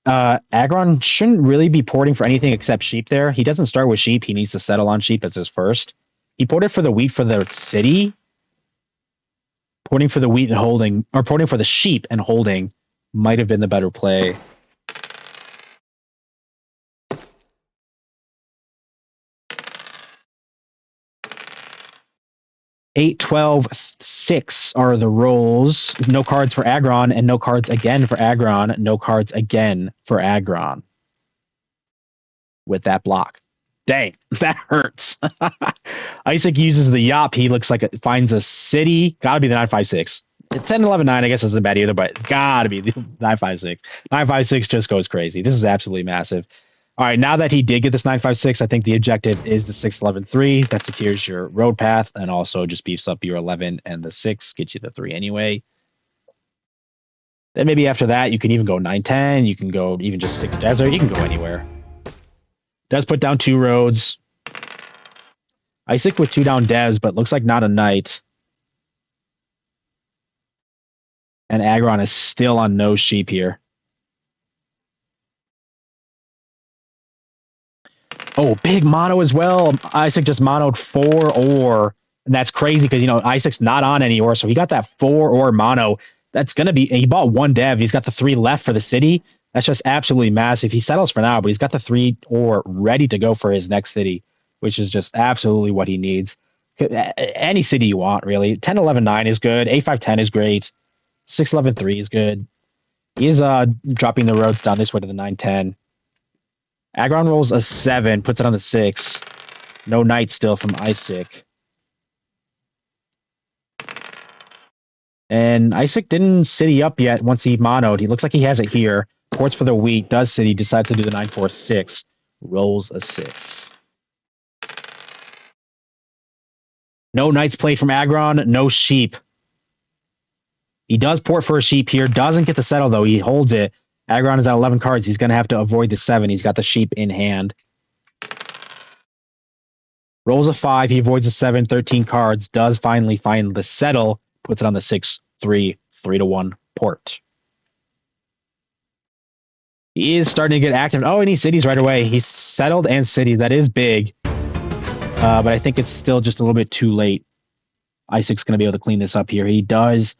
Aggron shouldn't really be porting for anything except sheep there. He doesn't start with sheep. He needs to settle on sheep as his first. He ported for the wheat for the city. Porting for the wheat and holding, or porting for the sheep and holding might have been the better play. Eight, 12, 6 are the rolls. No cards for Aggron, and no cards again for Aggron. No cards again for Aggron. With that block. Dang, that hurts. Eyesick uses the Yop. He looks like it finds a city. Gotta be the 956. 10, 11, 9, I guess isn't bad either, but gotta be the 956. 956 just goes crazy. This is absolutely massive. All right, now that he did get this 956, I think the objective is the 611-3. That secures your road path and also just beefs up your 11 and the 6, gets you the 3 anyway. Then maybe after that, you can even go 910. You can go even just 6 desert. You can go anywhere. Does put down 2 roads. Eyesick with 2 down devs, but looks like not a knight. And Aggron is still on no sheep here. Oh, big mono as well. Eyesick just monoed 4 ore. And that's crazy because, Eyesick's not on any ore. So he got that 4 ore mono. That's going to be, he bought 1 dev. He's got the 3 left for the city. That's just absolutely massive. He settles for now, but he's got the 3 ore ready to go for his next city, which is just absolutely what he needs. Any city you want, really. 10, 11, 9 is good. 8, 5, 10 is great. 6, 11, 3 is good. He is dropping the roads down this way to the 9, 10. Aggron rolls a 7, puts it on the 6. No knight still from Eyesick. And Eyesick didn't city up yet once he monoed. He looks like he has it here. Ports for the wheat, does city, decides to do the 9-4-6. Rolls a 6. No knights play from Aggron, no sheep. He does port for a sheep here, doesn't get the settle though. He holds it. Aggron is at 11 cards. He's going to have to avoid the 7. He's got the sheep in hand. Rolls a 5. He avoids the 7, 13 cards. Does finally find the settle. Puts it on the 6-3, 3-1 port. He is starting to get active. Oh, and he cities right away. He's settled and cities. That is big. But I think it's still just a little bit too late. Eyesick's going to be able to clean this up here. He does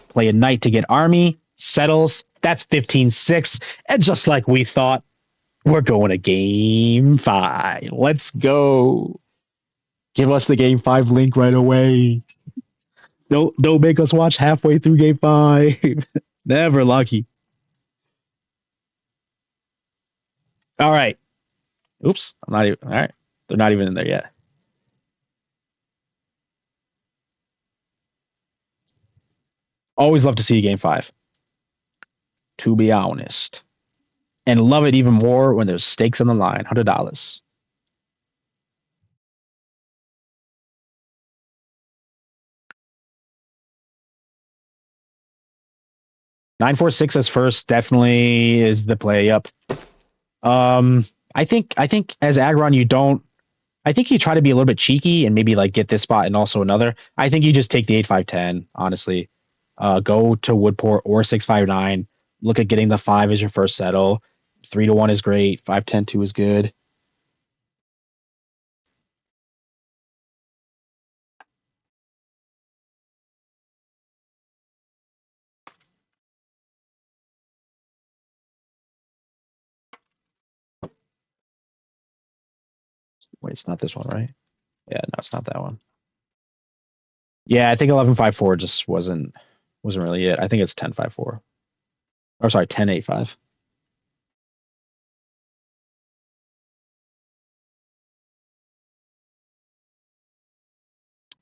play a knight to get army. Settles. That's 15-6. And just like we thought, we're going to game 5. Let's go. Give us the game 5 link right away. Don't make us watch halfway through game 5. Never lucky. All right. Oops. I'm not even. All right. They're not even in there yet. Always love to see game 5. To be honest. And love it even more when there's stakes on the line. $100. Nine, 4, 6 as first definitely is the play. Yep. I think as Aggron, you don't. I think you try to be a little bit cheeky and maybe like get this spot and also another. I think you just take the 8-5-10. Honestly, go to Woodport or 6-5-9. Look at getting the 5 as your first settle. 3-1 is great. 5-10-2 is good. Wait, it's not this one, right? Yeah, no, it's not that one. Yeah, I think 11-5-4 just wasn't really it. I think it's 10-5-4. Or sorry, 10-8-5.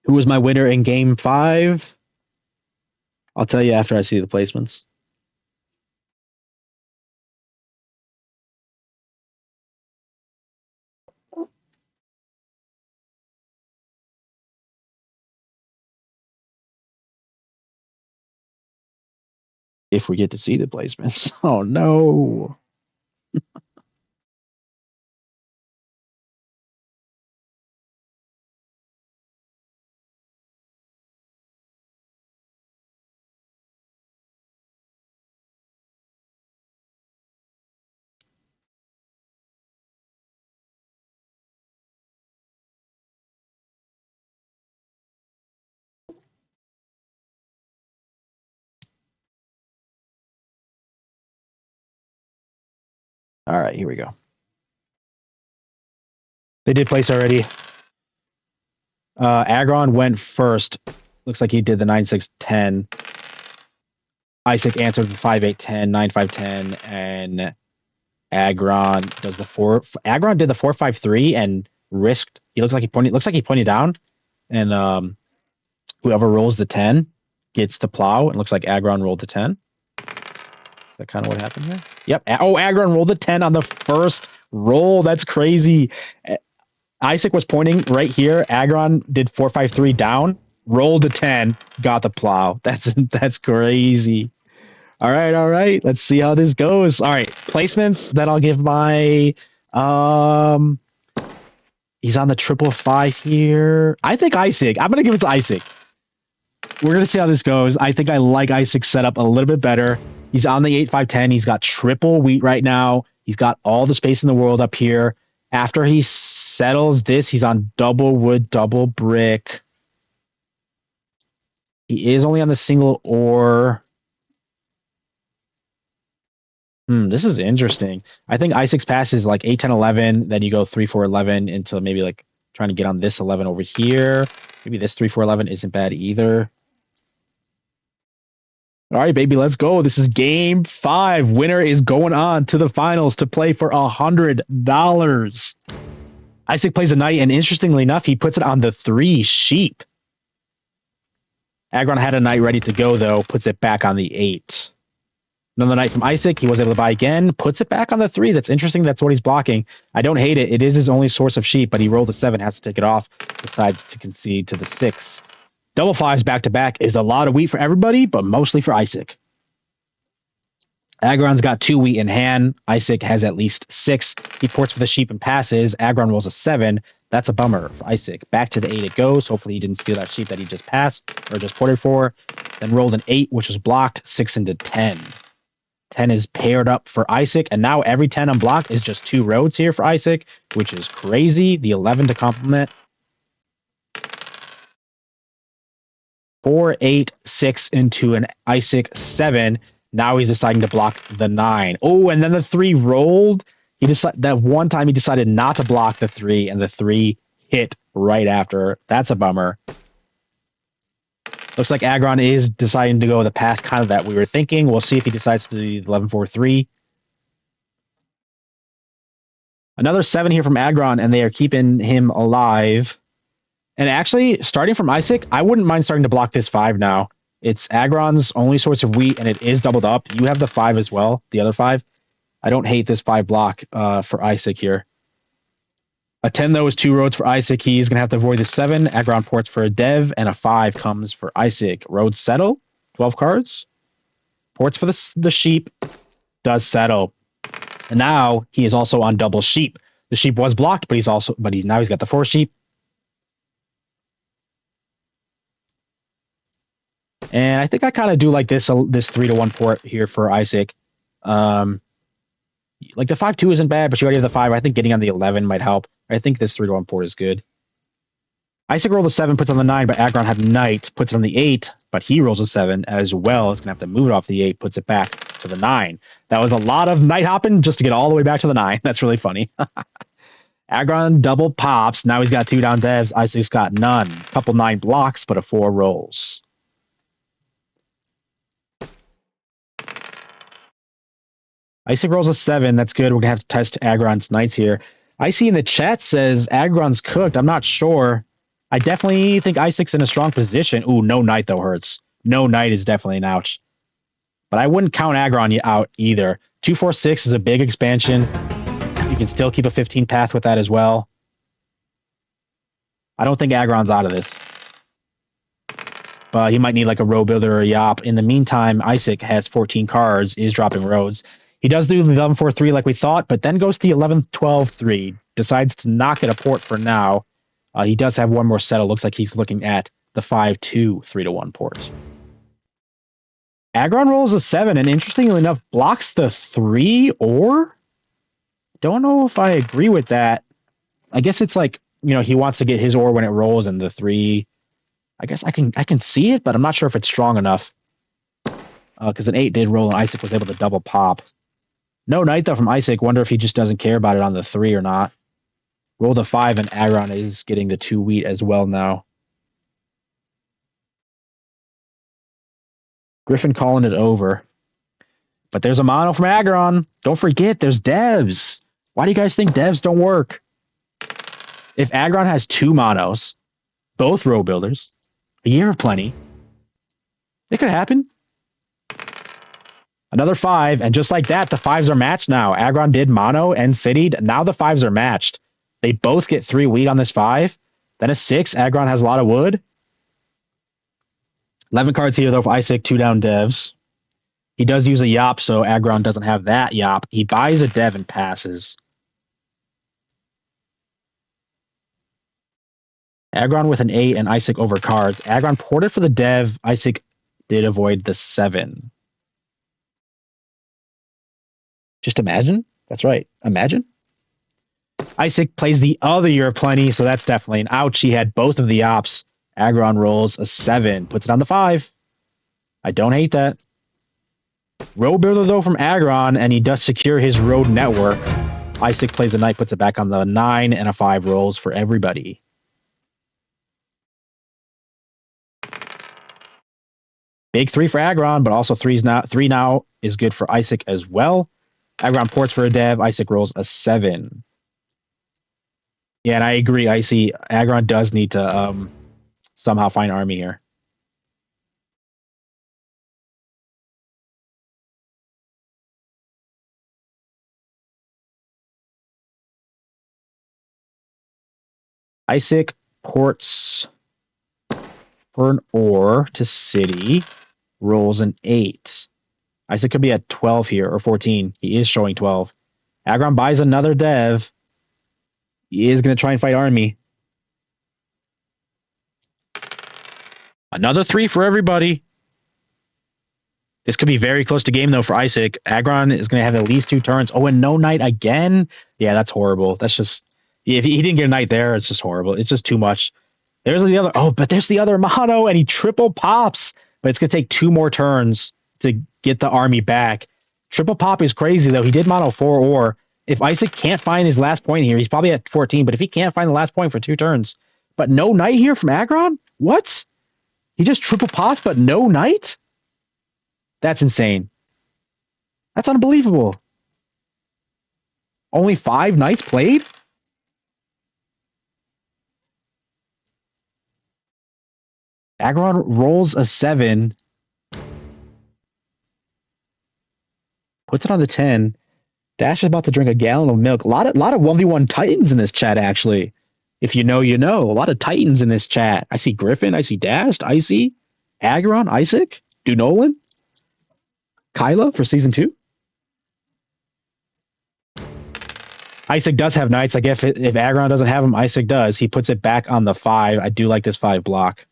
Who was my winner in game 5? I'll tell you after I see the placements. If we get to see the placements. Oh no. All right, here we go. They did place already. Aggron went first. Looks like he did the 9-6-10. Eyesick answered the 5-8-10, 9-5-10, and Aggron does the 4. Aggron did the 4-5-3 and risked. He looks like he pointed down, and whoever rolls the 10 gets to plow. It looks like Aggron rolled the 10. Is that kind of what happened here? Yep. Oh, Aggron rolled the 10 on the first roll. That's crazy. Eyesick was pointing right here. Aggron did 4-5-3 down, rolled a 10, got the plow. That's crazy. All right. Let's see how this goes. All right, placements that I'll give my he's on the 5-5 here. I think Eyesick. I'm gonna give it to Eyesick. We're gonna see how this goes. I think I like Eyesick's setup a little bit better. He's on the 8-5-10. He's got triple wheat right now. He's got all the space in the world up here. After he settles this, he's on double wood, double brick. He is only on the single ore. This is interesting. I think Eyesick's pass is like 8-10-11. Then you go 3-4-11 until maybe like trying to get on this 11 over here. Maybe this 3-4-11 isn't bad either. All right, baby, let's go. This is game 5. Winner is going on to the finals to play for $100. Eyesick plays a knight, and interestingly enough, he puts it on the 3 sheep. Aggron had a knight ready to go, though, puts it back on the 8. Another knight from Eyesick. He was able to buy again, puts it back on the 3. That's interesting. That's what he's blocking. I don't hate it. It is his only source of sheep, but he rolled a 7, has to take it off, decides to concede to the 6. Double 5s back-to-back is a lot of wheat for everybody, but mostly for Eyesick. Aggron's got 2 wheat in hand. Eyesick has at least 6. He ports for the sheep and passes. Aggron rolls a 7. That's a bummer for Eyesick. Back to the 8 it goes. Hopefully he didn't steal that sheep that he just passed or just ported for. Then rolled an 8, which was blocked. 6 into 10. 10 is paired up for Eyesick, and now every 10 unblocked is just 2 roads here for Eyesick, which is crazy. The 11 to complement. 4, 8, 6 into an Eyesick 7. Now he's deciding to block the 9. Oh, and then the 3 rolled. He decided that one time he decided not to block the 3, and the 3 hit right after. That's a bummer. Looks like Aggron is deciding to go the path kind of that we were thinking. We'll see if he decides to do the 11-4-3. Another 7 here from Aggron, and they are keeping him alive. And actually, starting from Eyesick, I wouldn't mind starting to block this 5 now. It's Aggron's only source of wheat, and it is doubled up. You have the 5 as well, the other 5. I don't hate this 5 block for Eyesick here. A 10, though, is 2 roads for Eyesick. He's going to have to avoid the 7. Aggron ports for a dev, and a 5 comes for Eyesick. Roads settle. 12 cards. Ports for the sheep. Does settle. And now he is also on double sheep. The sheep was blocked, but he's got the 4 sheep. And I think I kind of do like this 3-to-1 port here for Eyesick. Like the 5-2 isn't bad, but you already have the 5. I think getting on the 11 might help. I think this 3-to-1 port is good. Eyesick rolled a 7, puts on the 9, but Aggron had knight, puts it on the 8, but he rolls a 7 as well. It's going to have to move it off the 8, puts it back to the 9. That was a lot of knight hopping just to get all the way back to the 9. That's really funny. Aggron double pops. Now he's got 2 down devs. Eyesick's got none. Couple 9 blocks, but a 4 rolls. Eyesick rolls a 7. That's good. We're going to have to test Aggron's knights here. I see in the chat says Aggron's cooked. I'm not sure. I definitely think Eyesick's in a strong position. Ooh, no knight, though, hurts. No knight is definitely an ouch. But I wouldn't count Aggron out either. 2-4-6 is a big expansion. You can still keep a 15 path with that as well. I don't think Aggron's out of this. But he might need like a row builder or a yop. In the meantime, Eyesick has 14 cards, is dropping roads. He does do the 11-4-3 like we thought, but then goes to the 11-12-3. Decides to not get a port for now. He does have one more settle. Looks like he's looking at the 5-2 3-to-1 port. Aggron rolls a 7, and interestingly enough, blocks the 3 or? Don't know if I agree with that. I guess it's like, he wants to get his ore when it rolls, and the 3. I guess I can see it, but I'm not sure if it's strong enough. Because an 8 did roll, and Eyesick was able to double pop. No knight, though, from Eyesick. Wonder if he just doesn't care about it on the 3 or not. Rolled a 5, and Aggron is getting the 2 wheat as well now. Griffin calling it over. But there's a mono from Aggron. Don't forget, there's devs. Why do you guys think devs don't work? If Aggron has 2 monos, both row builders, a year of plenty, it could happen. Another 5, and just like that, the 5s are matched now. Aggron did mono and citied. Now the 5s are matched. They both get 3 wheat on this 5. Then a 6. Aggron has a lot of wood. 11 cards here, though, for Eyesick. 2 down devs. He does use a yop, so Aggron doesn't have that yop. He buys a dev and passes. Aggron with an 8 and Eyesick over cards. Aggron ported for the dev. Eyesick did avoid the 7. Just imagine. That's right. Imagine. Eyesick plays the other year of plenty, so that's definitely an ouch. He had both of the ops. Aggron rolls a 7, puts it on the 5. I don't hate that. Road builder, though, from Aggron, and he does secure his road network. Eyesick plays the knight, puts it back on the 9, and a 5 rolls for everybody. Big 3 for Aggron, but also 3 now is good for Eyesick as well. Aggron ports for a dev. Eyesick rolls a 7. Yeah, and I agree. Icy Aggron does need to somehow find army here. Eyesick ports for an ore to city, rolls an 8. Eyesick could be at 12 here or 14. He is showing 12. Aggron buys another dev. He is going to try and fight army. Another 3 for everybody. This could be very close to game, though, for Eyesick. Aggron is going to have at least 2 turns. Oh, and no knight again? Yeah, that's horrible. That's just... If he didn't get a knight there, it's just horrible. It's just too much. There's the other... Oh, but there's the other mono, and he triple pops. But it's going to take 2 more turns to get the army back. Triple pop is crazy, though. He did mono 4 ore. If Eyesick can't find his last point here, he's probably at 14. But if he can't find the last point for 2 turns... But no knight here from Aggron? What? He just triple pops, but no knight? That's insane. That's unbelievable. Only 5 knights played? Aggron rolls a 7. Puts it on the 10. Dash is about to drink a gallon of milk. A lot of 1v1 Titans in this chat, actually. If you know, you know. A lot of Titans in this chat. I see Griffin. I see Dashed. Icy. Aggron. Eyesick. Dunolan. Kyla for season 2. Eyesick does have knights. I guess if Aggron doesn't have him, Eyesick does. He puts it back on the 5. I do like this 5 block.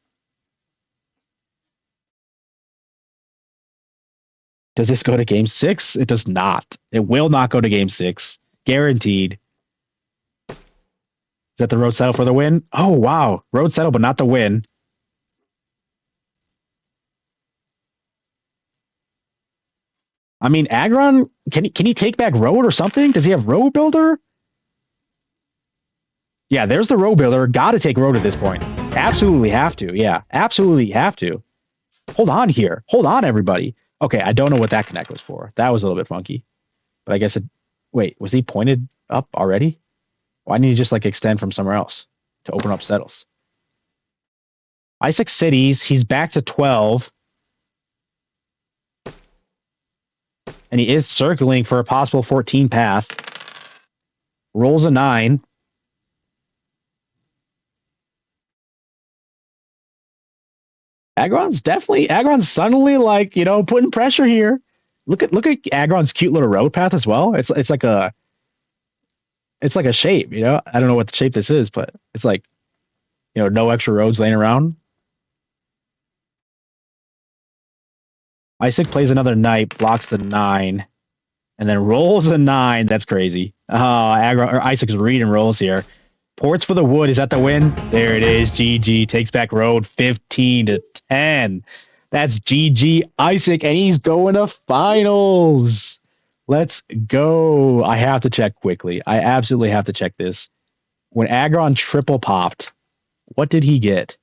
Does this go to game 6? It does not. It will not go to game 6. Guaranteed. Is that the road settle for the win? Oh, wow. Road settle, but not the win. I mean, Aggron, can he take back road or something? Does he have road builder? Yeah, there's the road builder. Got to take road at this point. Absolutely have to. Yeah, absolutely have to. Hold on here. Hold on, everybody. Okay, I don't know what that connect was for. That was a little bit funky. But I guess it... Wait, was he pointed up already? Why didn't he just like extend from somewhere else to open up settles? Eyesick cities. He's back to 12. And he is circling for a possible 14 path. Rolls a 9. Aggron's suddenly like, you know, putting pressure here. Look at Aggron's cute little road path as well. It's like a shape, you know. I don't know what the shape this is, but it's like, you know, no extra roads laying around. Eyesick plays another knight, blocks the 9, and then rolls a 9. That's crazy. Eyesick's reading rolls here. Ports for the wood. Is that the win? There it is. GG takes back road 15-10. That's GG Eyesick, and he's going to finals. Let's go. I have to check quickly. I absolutely have to check this. When Aggron triple popped, what did he get?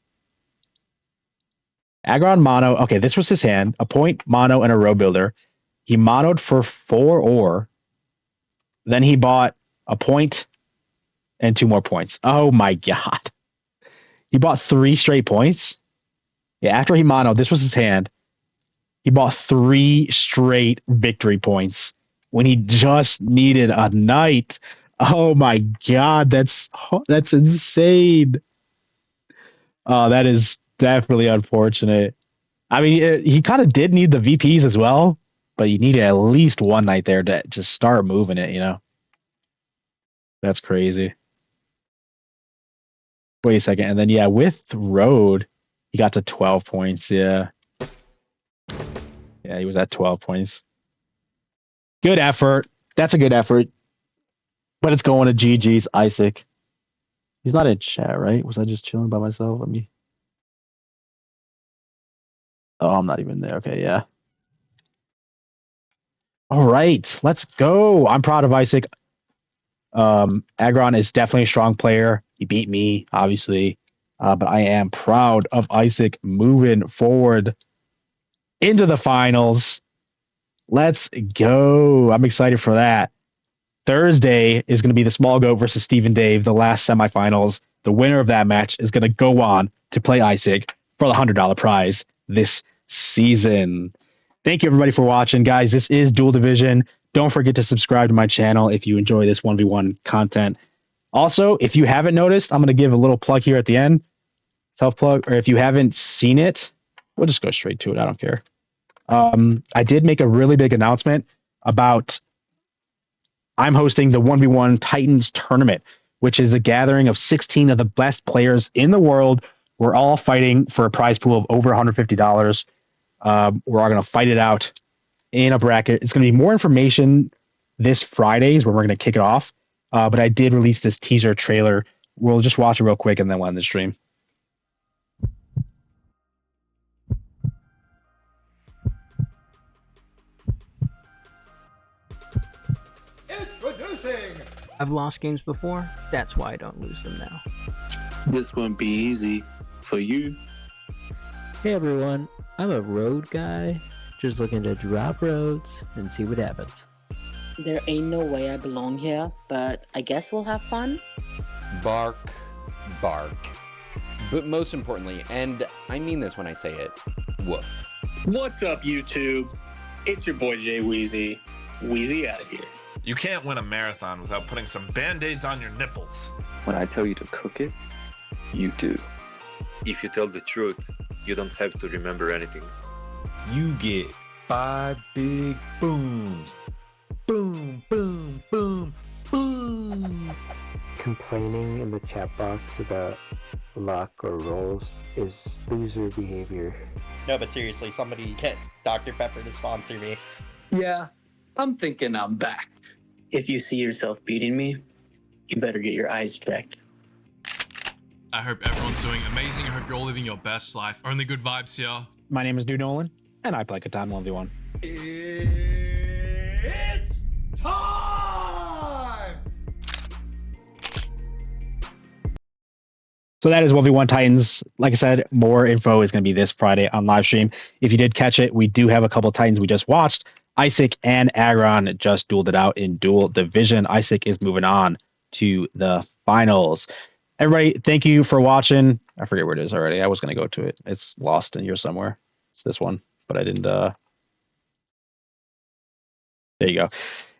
Aggron mono. Okay, this was his hand. A point, mono, and a road builder. He monoed for 4 ore. Then he bought a point and 2 more points. Oh my god. He bought 3 straight points. Yeah, after he monoed, this was his hand. He bought 3 straight victory points when he just needed a knight. Oh my god, that's insane. Oh, that is definitely unfortunate. I mean, he kind of did need the VPs as well, but you needed at least 1 knight there to just start moving it, you know? That's crazy. Wait a second. And then, yeah, with road, he got to 12 points. Yeah. Yeah, he was at 12 points. Good effort. That's a good effort. But it's going to GG's Eyesick. He's not in chat, right? Was I just chilling by myself? Let me... Oh, I'm not even there. Okay, yeah. All right, let's go. I'm proud of Eyesick. Aggron is definitely a strong player. He beat me, obviously. But I am proud of Eyesick moving forward. into the finals. Let's go. I'm excited for that. Thursday is going to be the Small Goat versus Stephen Dave, the last semifinals. The winner of that match is going to go on to play Eyesick for the $100 prize this season. Thank you, everybody, for watching. Guys, this is Duel Division. Don't forget to subscribe to my channel if you enjoy this 1v1 content. Also, if you haven't noticed, I'm going to give a little plug here at the end. Self-plug. Or if you haven't seen it, we'll just go straight to it. I don't care. I did make a really big announcement about I'm hosting the 1v1 Titans tournament, which is a gathering of 16 of the best players in the world. We're all fighting for a prize pool of over $150. We're all going to fight it out in a bracket. It's going to be more information this Friday is when we're going to kick it off. But I did release this teaser trailer. We'll just watch it real quick and then we'll end the stream. I've lost games before, that's why I don't lose them now. This won't be easy for you. Hey everyone, I'm a road guy, just looking to drop roads and see what happens. There ain't no way I belong here, but I guess we'll have fun. Bark, bark. But most importantly, and I mean this when I say it, woof. What's up, YouTube? It's your boy Jay Wheezy. Wheezy out of here. You can't win a marathon without putting some band-aids on your nipples. When I tell you to cook it, you do. If you tell the truth, you don't have to remember anything. You get 5 big booms. Boom, boom, boom, boom. Complaining in the chat box about luck or rolls is loser behavior. No, but seriously, somebody get Dr. Pepper to sponsor me. Yeah, I'm thinking I'm back. If you see yourself beating me, you better get your eyes checked. I hope everyone's doing amazing. I hope you're all living your best life. Only good vibes here. My name is Dude Nolan, and I play Catan 1v1. It's time! So that is 1v1 Titans. Like I said, more info is going to be this Friday on live stream. If you did catch it, we do have a couple of Titans we just watched. Eyesick and Aggron just dueled it out in Duel Division. Eyesick is moving on to the finals. Everybody, thank you for watching. I forget where it is already. I was going to go to it. It's lost in here somewhere. It's this one, but I didn't. There you go.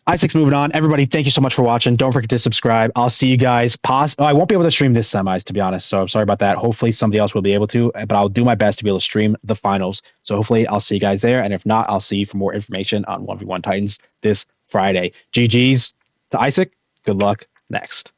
Eyesick's moving on. Everybody, thank you so much for watching. Don't forget to subscribe. I'll see you guys. I won't be able to stream this semis, to be honest, so I'm sorry about that. Hopefully somebody else will be able to, but I'll do my best to be able to stream the finals. So hopefully I'll see you guys there, and if not, I'll see you for more information on 1v1 Titans this Friday. GG's to Eyesick. Good luck next.